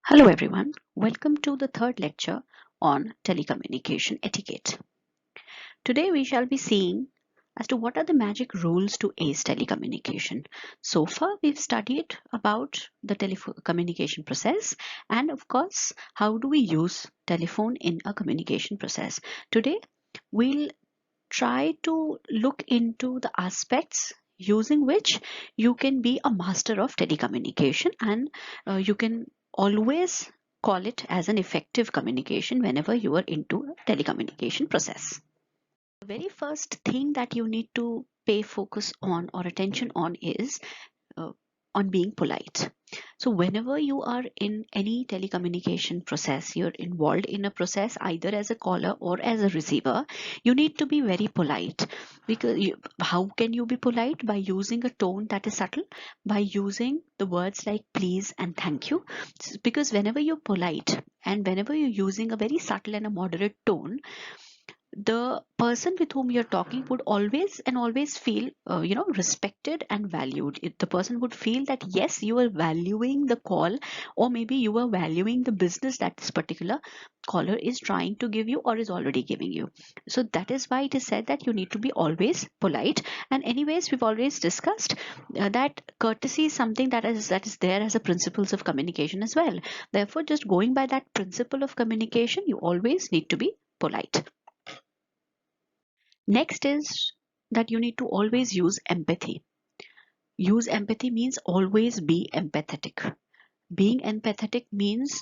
Hello everyone, welcome to the third lecture on telecommunication etiquette. Today we shall be seeing as to what are the magic rules to ace telecommunication. So far we've studied about the telecommunication process and of course how do we use telephone in a communication process. Today we'll try to look into the aspects using which you can be a master of telecommunication and you can always call it as an effective communication whenever you are into a telecommunication process. The very first thing that you need to pay focus on or attention on is uh, on being polite. So whenever you are in any telecommunication process, you're involved in a process either as a caller or as a receiver, you need to be very polite. Because how can you be polite? By using a tone that is subtle, by using the words like please and thank you. Because whenever you're polite and whenever you're using a very subtle and a moderate tone, the person with whom you're talking would always and always feel respected and valued. The person would feel that yes, you are valuing the call, or maybe you are valuing the business that this particular caller is trying to give you or is already giving you. So that is why it is said that you need to be always polite. And anyways, we've always discussed that courtesy is something that is there as a principles of communication as well. Therefore, just going by that principle of communication, you always need to be polite. Next is that you need to always use empathy. Use empathy means always be empathetic. Being empathetic means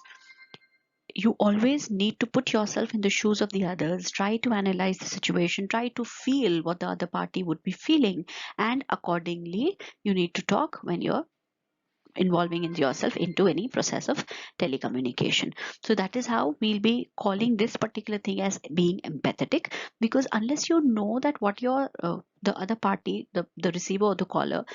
you always need to put yourself in the shoes of the others, try to analyze the situation, try to feel what the other party would be feeling, and accordingly, you need to talk when you're involving in yourself into any process of telecommunication. So that is how we'll be calling this particular thing as being empathetic, because unless you know that what your the other party, the receiver or the caller,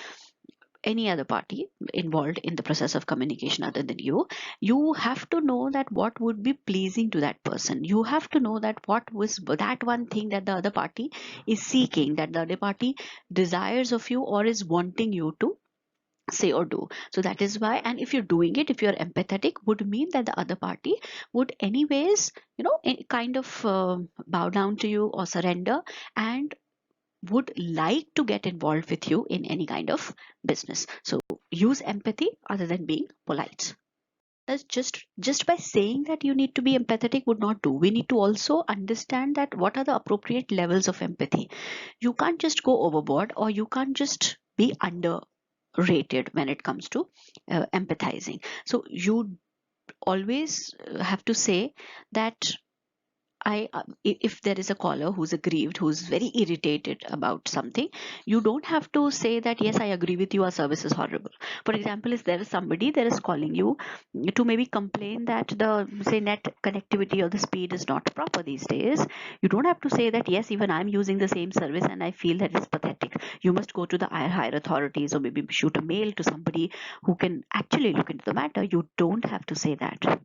any other party involved in the process of communication other than you have to know that what would be pleasing to that person. You have to know that what was that one thing that the other party is seeking, that the other party desires of you or is wanting you to say or do. So that is why, and if you're doing it, if you're empathetic, would mean that the other party would anyways kind of bow down to you or surrender, and would like to get involved with you in any kind of business. So use empathy other than being polite. That's just by saying that you need to be empathetic would not do. We need to also understand that what are the appropriate levels of empathy. You can't just go overboard, or you can't just be underrated when it comes to empathizing. So you always have to say that if there is a caller who's aggrieved, who's very irritated about something, you don't have to say that, yes, I agree with you, our service is horrible. For example, if there is somebody that is calling you to maybe complain that the, say, net connectivity or the speed is not proper these days, you don't have to say that, yes, even I'm using the same service and I feel that it's pathetic. You must go to the higher authorities or maybe shoot a mail to somebody who can actually look into the matter. You don't have to say that.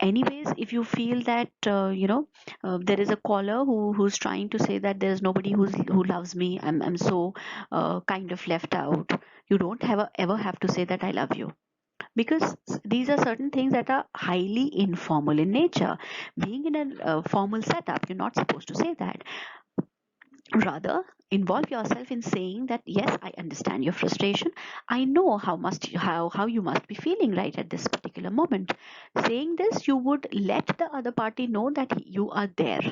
Anyways, if you feel that there is a caller who's trying to say that there's nobody who loves me, I'm so kind of left out, you don't ever have to say that I love you, because these are certain things that are highly informal in nature. Being in a formal setup, you're not supposed to say that. Rather, involve yourself in saying that, yes, I understand your frustration, I know how you must be feeling right at this particular moment. Saying this, you would let the other party know that you are there.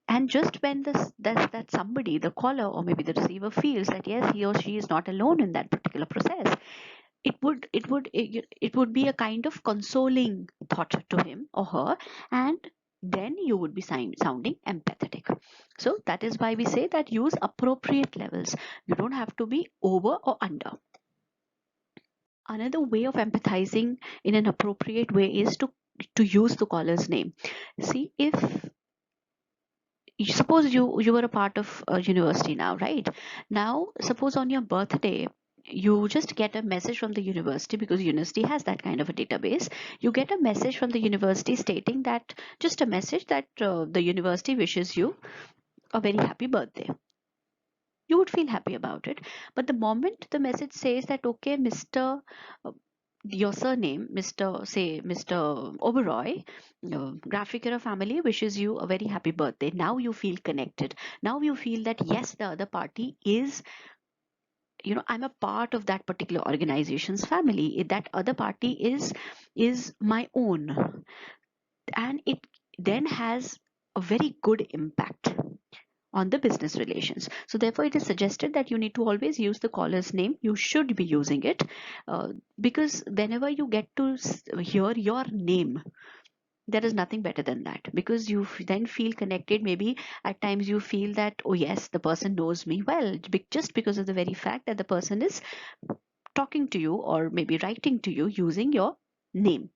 And just when that somebody, the caller or maybe the receiver, feels that yes, he or she is not alone in that particular process, it would be a kind of consoling thought to him or her, and then you would be sounding empathetic. So that is why we say that use appropriate levels. You don't have to be over or under. Another way of empathizing in an appropriate way is to use the caller's name. See, if suppose you were a part of a university now, right? Now suppose on your birthday you just get a message from the university, because university has that kind of a database. You get a message from the university stating that, just a message that the university wishes you a very happy birthday. You would feel happy about it. But the moment the message says that, okay, Mr. your surname, Mr. Oberoi, Graphic family wishes you a very happy birthday. Now you feel connected. Now you feel that yes, the other party is, I'm a part of that particular organization's family. That other party is my own, and it then has a very good impact on the business relations. So therefore it is suggested that you need to always use the caller's name. You should be using it, because whenever you get to hear your name, there is nothing better than that, because you then feel connected. Maybe at times you feel that, oh yes, the person knows me well, just because of the very fact that the person is talking to you or maybe writing to you using your name.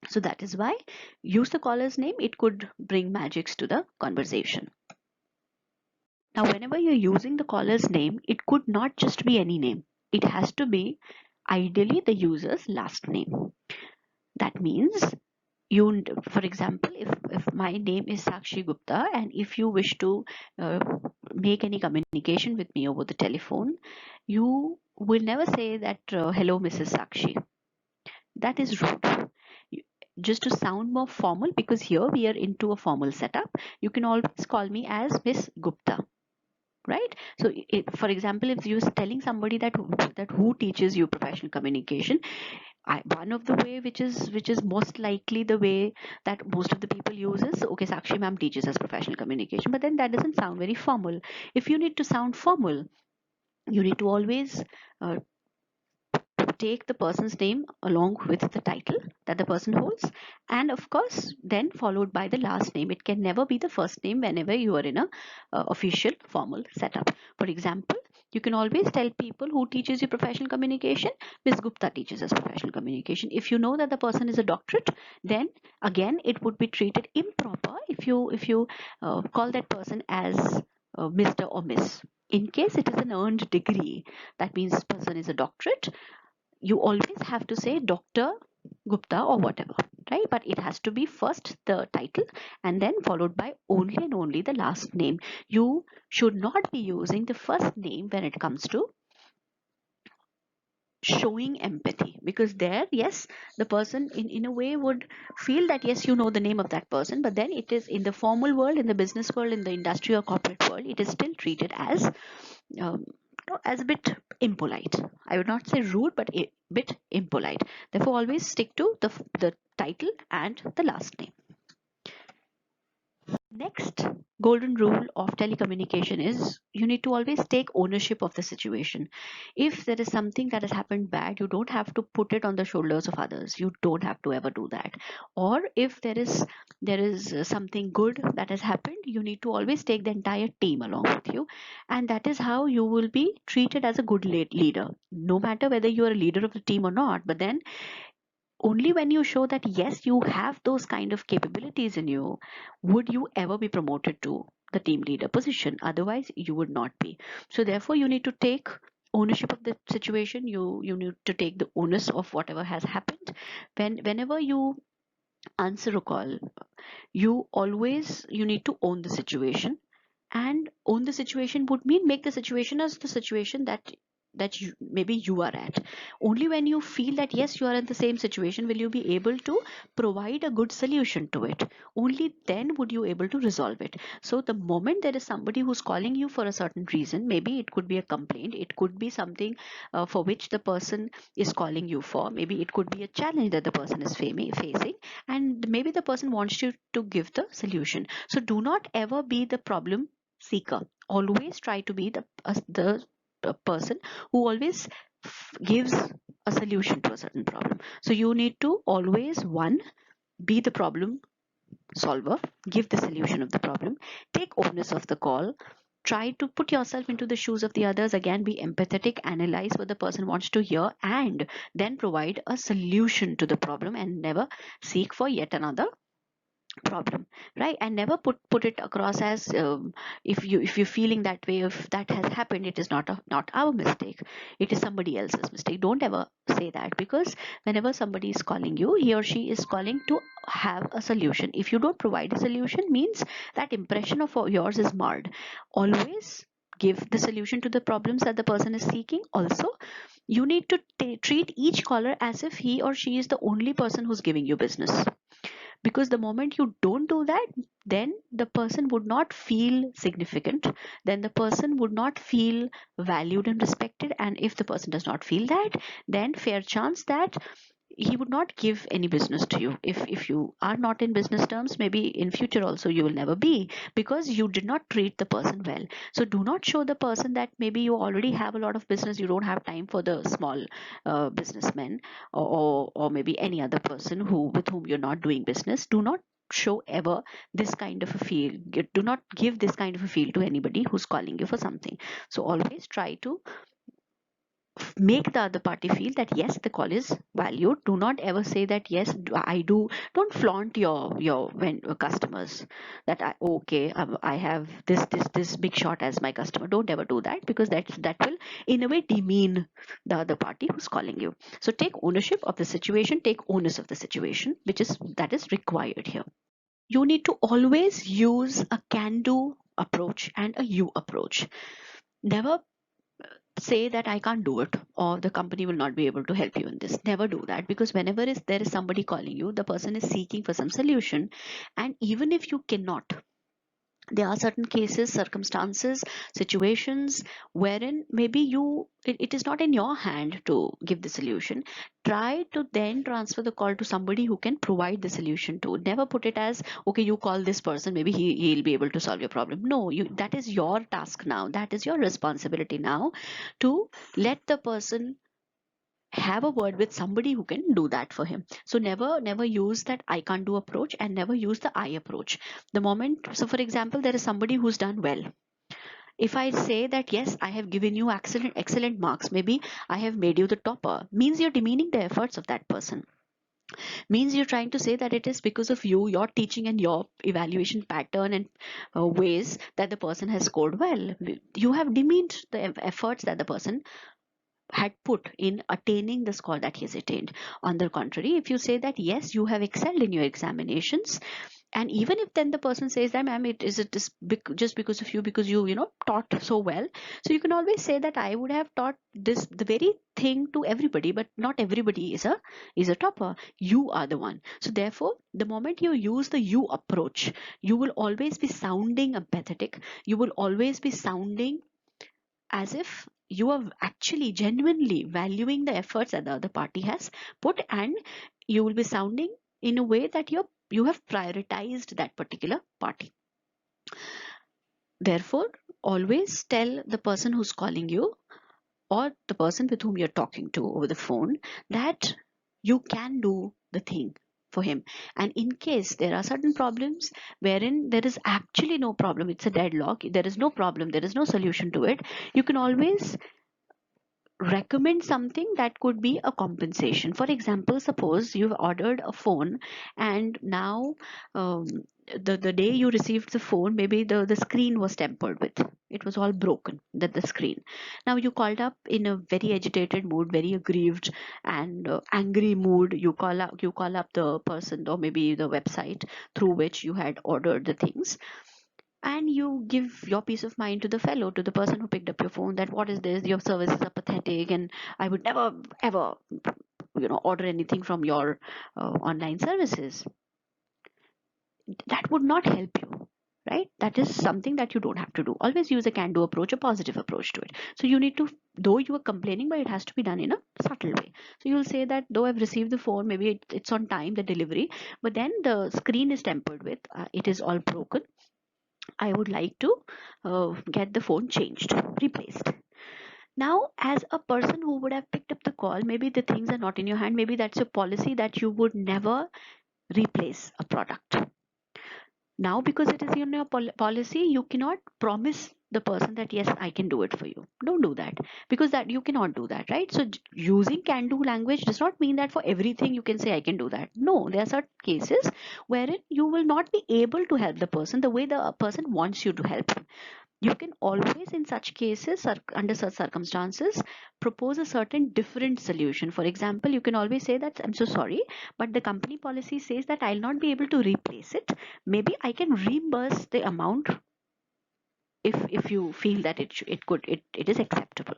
So that is why use the caller's name. It could bring magics to the conversation. Now, whenever you're using the caller's name, it could not just be any name. It has to be ideally the user's last name. That means for example, if my name is Sakshi Gupta, and if you wish to uh, make any communication with me over the telephone, you will never say that, hello, Mrs. Sakshi. That is rude. You- Just to sound more formal, because here we are into a formal setup, you can always call me as Miss Gupta, right? So for example, if you're telling somebody that who teaches you professional communication, one of the way which is most likely the way that most of the people use is, okay, Sakshi ma'am teaches us professional communication, but then that doesn't sound very formal. If you need to sound formal, you need to always uh, take the person's name along with the title that the person holds, and of course then followed by the last name. It can never be the first name whenever you are in a official formal setup. For example, you can always tell people who teaches you professional communication, Ms. Gupta teaches us professional communication. If you know that the person is a doctorate, then again it would be treated improper if you call that person as Mr. or Miss. In case it is an earned degree, that means person is a doctorate, you always have to say Dr. Gupta or whatever, right? But it has to be first the title and then followed by only and only the last name. You should not be using the first name when it comes to showing empathy, because there, yes, the person in a way would feel that yes, you know the name of that person, but then it is in the formal world, in the business world, in the industry or corporate world, it is still treated um, as a bit impolite. I would not say rude, but a bit impolite. Therefore, always stick to the title and the last name. Next golden rule of telecommunication is you need to always take ownership of the situation. If there is something that has happened bad, you don't have to put it on the shoulders of others. You don't have to ever do that. Or if there is something good that has happened, you need to always take the entire team along with you, and that is how you will be treated as a good leader, no matter whether you are a leader of the team or not. But then only when you show that yes, you have those kind of capabilities in you, would you ever be promoted to the team leader position. Otherwise you would not be. So therefore you need to take ownership of the situation. You need to take the onus of whatever has happened. Whenever you answer a call, you need to own the situation. And own the situation would mean make the situation as the situation that maybe you are at. Only when you feel that yes, you are in the same situation, will you be able to provide a good solution to it. Only then would you able to resolve it. So the moment there is somebody who's calling you for a certain reason, maybe it could be a complaint, it could be something for which the person is calling you for, maybe it could be a challenge that the person is facing, and maybe the person wants you to give the solution. So do not ever be the problem seeker. Always try to be the person who always gives a solution to a certain problem. So you need to always, one, be the problem solver, give the solution of the problem, take ownership of the call, try to put yourself into the shoes of the others, again be empathetic, analyze what the person wants to hear, and then provide a solution to the problem, and never seek for yet another problem, right? And never put it across as, if you're feeling that way, if that has happened, it is not our mistake, it is somebody else's mistake. Don't ever say that, because whenever somebody is calling you, he or she is calling to have a solution. If you don't provide a solution, means that impression of yours is marred. Always give the solution to the problems that the person is seeking. Also, You need to treat each caller as if he or she is the only person who's giving you business, because the moment you don't do that, then the person would not feel significant, then the person would not feel valued and respected, and if the person does not feel that, then fair chance that he would not give any business to you. If you are not in business terms, maybe in future also you will never be, because you did not treat the person well. So do not show the person that maybe you already have a lot of business, you don't have time for the small businessmen, or maybe any other person who with whom you're not doing business. Do not show ever this kind of a feel. Do not give this kind of a feel to anybody who's calling you for something. So always try to make the other party feel that yes, the call is valued. Do not ever say that yes, I do. Don't flaunt your when customers that okay, I have this big shot as my customer. Don't ever do that, because that will in a way demean the other party who's calling you. So take ownership of the situation, take onus of the situation, which is that is required here. You need to always use a can do approach and a you approach. Never say that I can't do it, or the company will not be able to help you in this. Never do that, because whenever there is somebody calling you, the person is seeking for some solution, and even if you cannot, there are certain cases, circumstances, situations wherein maybe it is not in your hand to give the solution. Try to then transfer the call to somebody who can provide the solution to. Never put it as okay, you call this person, maybe he'll be able to solve your problem. No, that is your task now, that is your responsibility now, to let the person have a word with somebody who can do that for him. So never use that I can't do approach, and never use the I approach. The moment, so for example, there is somebody who's done well. If I say that yes, I have given you excellent marks, maybe I have made you the topper, means you're demeaning the efforts of that person. Means you're trying to say that it is because of you, your teaching and your evaluation pattern and ways that the person has scored well. You have demeaned the efforts that the person had put in attaining the score that he has attained. On the contrary, if you say that yes, you have excelled in your examinations, and even if then the person says that ma'am, it is just because of you, because you know taught so well, so you can always say that I would have taught this the very thing to everybody, but not everybody is a topper. You are the one. So therefore, the moment you use the you approach, you will always be sounding empathetic, you will always be sounding as if you are actually genuinely valuing the efforts that the other party has put, and you will be sounding in a way that you have prioritized that particular party. Therefore, always tell the person who's calling you, or the person with whom you're talking to over the phone, that you can do the thing for him. And in case there are certain problems wherein there is actually no problem, it's a deadlock, there is no problem, there is no solution to it, you can always recommend something that could be a compensation. For example, suppose you've ordered a phone, and now um, the day you received the phone, maybe the screen was tampered with. It was all broken, that the screen. Now you called up in a very agitated mood, very aggrieved and angry mood. You call up the person, or maybe the website through which you had ordered the things, and you give your peace of mind to the fellow, to the person who picked up your phone, that what is this, your services are pathetic, and I would never ever order anything from your online services. That would not help you, right? That is something that you don't have to do. Always use a can do approach, a positive approach to it. So you need to, though you are complaining, but it has to be done in a subtle way. So you'll say that though I've received the phone, maybe it's on time, the delivery, but then the screen is tampered with, it is all broken. I would like to get the phone changed, replaced. Now, as a person who would have picked up the call, maybe the things are not in your hand. Maybe that's your policy that you would never replace a product. Now, because it is in your policy, you cannot promise the person that yes, I can do it for you. Don't do that, because that you cannot do that, right? So using can do language does not mean that for everything you can say I can do that. No, there are certain cases wherein you will not be able to help the person the way the person wants you to help him. You can always in such cases, under such circumstances, propose a certain different solution. For example, you can always say that I'm so sorry, but the company policy says that I'll not be able to replace it. Maybe I can reimburse the amount if you feel that it is acceptable.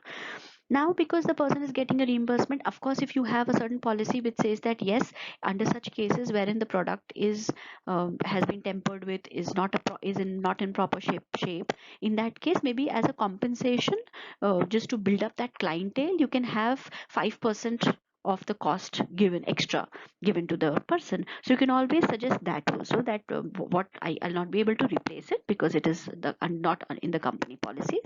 Now, because the person is getting a reimbursement, of course, if you have a certain policy which says that yes, under such cases wherein the product is has been tampered with, is not not in proper shape, in that case, maybe as a compensation, just to build up that clientele, you can have 5% of the cost given extra given to the person. So you can always suggest that also, that what I'll not be able to replace it because it is not in the company policies,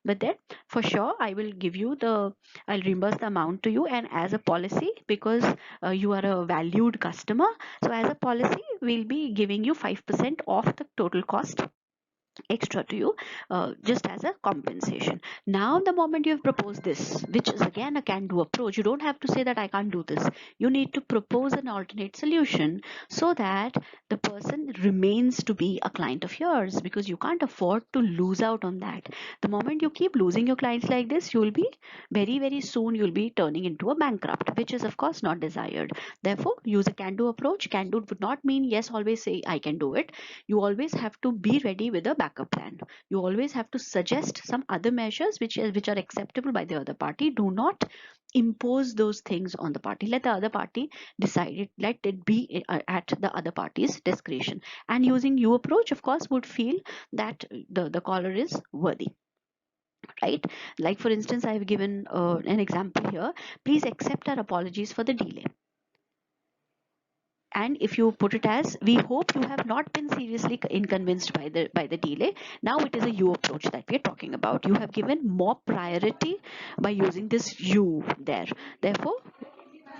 but then for sure I will give you the, I'll reimburse the amount to you, and as a policy, because you are a valued customer, so as a policy we'll be giving you 5% of the total cost extra to you, just as a compensation. Now the moment you have proposed this, which is again a can do approach, you don't have to say that I can't do this. You need to propose an alternate solution so that the person remains to be a client of yours, because you can't afford to lose out on that. The moment you keep losing your clients like this, you will be very soon you'll be turning into a bankrupt, which is of course not desired. Therefore, use a can do approach. Can do would not mean yes, always say I can do it. You always have to be ready with a backup plan. You always have to suggest some other measures which are acceptable by the other party. Do not impose those things on the party. Let the other party decide it. Let it be at the other party's discretion. And using you approach, of course, would feel that the caller is worthy, right? Like for instance, I have given an example here. Please accept our apologies for the delay. And if you put it as, we hope you have not been seriously inconvenienced by the delay. Now it is a you approach that we are talking about. You have given more priority by using this you there. Therefore,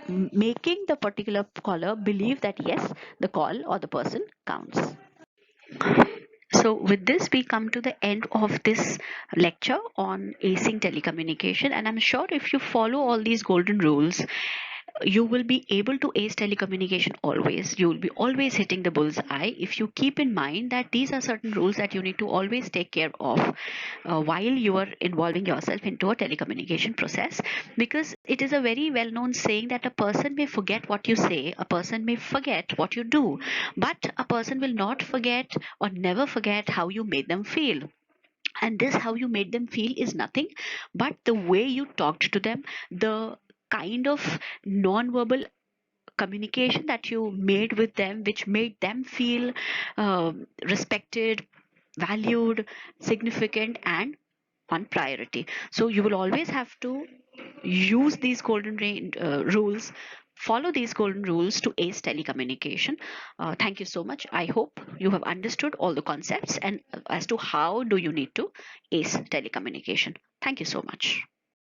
making the particular caller believe that yes, the call or the person counts. So with this, we come to the end of this lecture on acing telecommunication. And I'm sure if you follow all these golden rules, you will be able to ace telecommunication always. You will be always hitting the bullseye if you keep in mind that these are certain rules that you need to always take care of while you are involving yourself into a telecommunication process. Because it is a very well known saying that a person may forget what you say, a person may forget what you do, but a person will not forget or never forget how you made them feel. And this how you made them feel is nothing but the way you talked to them, the kind of non-verbal communication that you made with them, which made them feel respected, valued, significant, and on priority. So you will always have to use these rules, follow these golden rules to ace telecommunication. Thank you so much. I hope you have understood all the concepts and as to how do you need to ace telecommunication. Thank you so much.